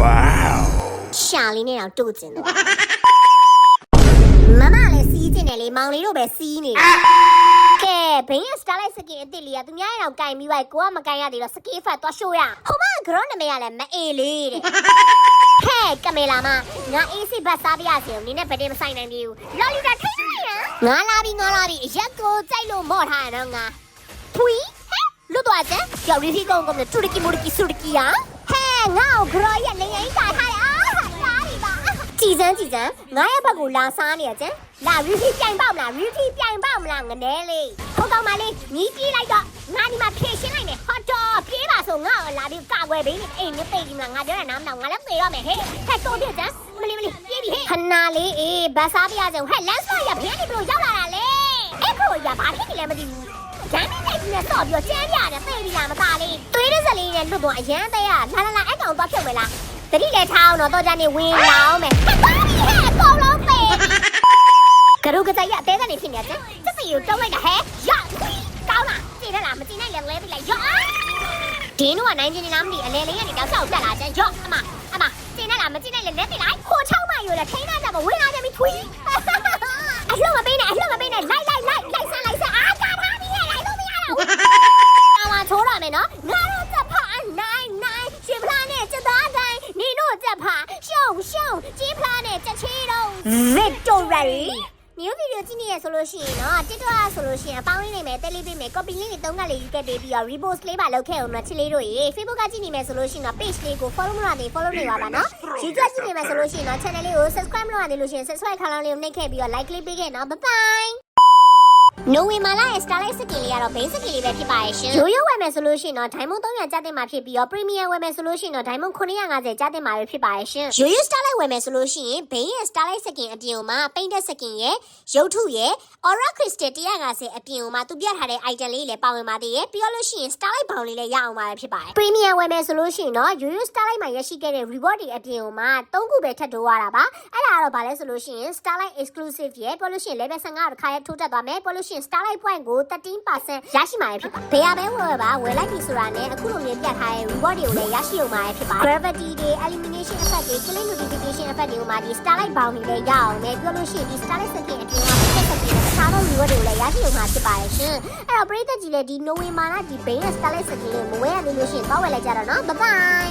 Wow ရှာလေးနဲ့တော့တို့ကျင်တော့မမလည်းစီးကျင်တယ်လေမောင်လေးတို့ပဲစီးနေတယ်ကဲဘင်းရဲ့ Starlight Skin အစ်စ်လေးကသူများရဲ့တော့ကင်ပြီးပါကိုကမကင်ရသေးတော့ Skin Fat သွားရှိုးရဟိုမကရောနမေကလည်းမအေးလေးတဲ့ဟဲ့ကမေလာမငါအေးစစ်ဘတ်စားပြရစီနင်းနဲ့ဗတဲ့မဆိုင်နိုင်ဘူးလော်လီတာထိတ်လိုက်ရငါလာပြီအရက်ကိုကြိုက်လို့မော့ထားရတော့ငါဖွီဟဲ့လွတ်သွားကြကြောက်ရီစီကောင်ကတူရကီမိုရကီဆူရကီယာဟဲ့ငါ့ကိုဂရောရဲ့လင်းရင်ကာထားရအားရီပါကြည်စမ်းငါရဲ့ဘက်ကိုလာစားနေရကြလာရီတီပြိုင်ပေါက်မလားငနဲလေးဟုတ်ကောင်းပါလေညီးကြီးလိုက်တော့ငါဒီမှာဖြည့်ရှင်းလိုက်မယ်ဟော့တော့ပြေးပါဆိုငါ့ကိုလာပြီးကာကွယ်ပေးနေအိမ်နဲ့ပိတ်ပြီးမှငါပြောရနားမတော့ငါလည်းသေရမယ်ဟဲ့ဟဲ့တိုးပြကြမလီပြေးပြီဟဲ့ခဏလေးအေးဘတ်စားပြရအောင်ဟဲ့လမ်းဆွရဘယ်နေဘလို့ရောက်လာတာလဲအဲ့ကိုရဘာဖြစ်နေလဲမသိဘူးဂျမ်းနဲ့လိုက်ပြီးတော့ပြီးကျန်းရတယ်သေပြီးလာမသားလေးသွေးတဲ့စလေးနဲ့လွတ်သွားအရန်သေးရလာအဲ့ကောင်သွားဖြုတ်မယ်လားတတိလည်းထားအောင်တော့ကြနေဝင်လောင်းမယ်ဟဲ့ပါပြီဟဲ့အကုန်လုံးသေကရုကကြရအသေးကနေဖြစ်နေတယ်စစီကိုတုံးလိုက်တာဟဲ့ရကောင်းလားကြည့်ရလားမကြည့်နိုင်လည်းလဲပြီးလိုက်ရောဒင်းတို့ကနိုင်ကျင်နေလားမသိအလဲလေးကနေတောက်ချောက်တက်လာကြရောအမကြည့်နေလားမကြည့်နိုင်လည်းလဲပြီးလိုက်ခိုးချောင်းမရိုးလည်းထိန်းထားကြမဝင်လာကြပြီထွီးအလှမပေးနဲ့လိုက်စမ်းအားကာထားပြီဟဲ့လိုက်လို့မရတော့အမချိုးရမယ်နော်ငါတို့ချက်ဖာနိုင်ရွှေဖလားနဲ့ချက်သားတိုင်းနင်တို့ချက်ဖာရှုံကြီးဖလားနဲ့ချက်ချီတော့ Victory new video ကြည့်နေရဆိုလို့ရှိရင်တော့ TikTok ဆိုလို့ရှိရင်အပေါင်းရင်းနေမယ်တက်လေးပေးမယ် copy link တွေ3ကလေးယူခဲ့ပေးပြီးတော့ repost လေးပါလုပ်ခဲ့အောင်တော့ချစ်လေးတို့ရေ Facebook ကကြည့်နေမယ်ဆိုလို့ရှိရင်တော့ page လေးကို follow မလုပ်သေး follow နေပါပါနော် YouTube ကြည့်နေမယ်ဆိုလို့ရှိရင်တော့ channel လေးကို subscribe မလုပ်သေးလို့ရှိရင် subscribe ခါလောင်းလေးကိုနှိပ်ခဲ့ပြီးတော့ like လေးပေးခဲ့နော် bye bye နိုဝင်ဘာလရဲ့ Starlight Skin လေးကတော့ base skin လေးပဲဖြစ်ပါရဲ့ရှင်ရိုးရိုးဝယ်မယ်ဆိုလို့ရှိရင်တော့ diamond 300ကျတင်မှာဖြစ်ပြီးတော့ premium ဝယ်မယ်ဆိုလို့ရှိရင်တော့ diamond 950ကျတင်မှာပဲဖြစ်ပါရဲ့ရှင်ရိုးရိုး Starlight ဝယ်မယ်ဆိုလို့ရှိရင်ဘေးရဲ့ Starlight Skin အပြင်မှာ painted skin ရဲ့ရုပ်ထုရဲ့ aura crystal 150အပြင်မှာသူပြထားတဲ့ item လေးလည်းပါဝင်ပါသေးရဲ့ပြီးတော့လို့ရှိရင် Starlight ဘောင်လေးလည်းရအောင်ပါပဲဖြစ်ပါတယ် premium ဝယ်မယ်ဆိုလို့ရှိရင်တော့ရိုးရိုး Starlight မှာရရှိခဲ့တဲ့ reward တွေအပြင်မှာ3ခုပဲထပ်တိုးရတာပါအဲ့ဒါကတော့ဗာလဲဆိုလို့ရှိရင် Starlight exclusive ရဲ့ပြီးလို့ရှိရင် level 15တစ်ခါရထိုးတက်သွားမယ်ပြီးလို့ရှိရင် Starlight point ကို 13% ရရှိမှာဖြစ်ပါဘယ်ရပဲဝယ်ပါဝယ်လိုက်ပြီဆိုတာနဲ့အခုလိုမျိုးပြထားတဲ့ reward တွေကိုလည်းရရှိအောင်မှာဖြစ်ပါ gravity တွေ elimination effect တွေ clean notification effect တွေကိုမှဒီ Starlight ဘောင်တွေလည်းရအောင်မယ်ပြီးလို့ရှိရင်ဒီ Starlight skin အပြင်မှာတစ်ချက်တခြားသော reward တွေကိုလည်းရရှိအောင်မှာဖြစ်ပါရဲ့ရှင်အဲ့တော့ပရိသတ်ကြီးလည်းဒီနိုဝင်ဘာလဒီ Bane Starlight skin လေးမဝယ်ရသေးလို့ရှိရင်တော့ဝယ်လိုက်ကြတော့နော် bye bye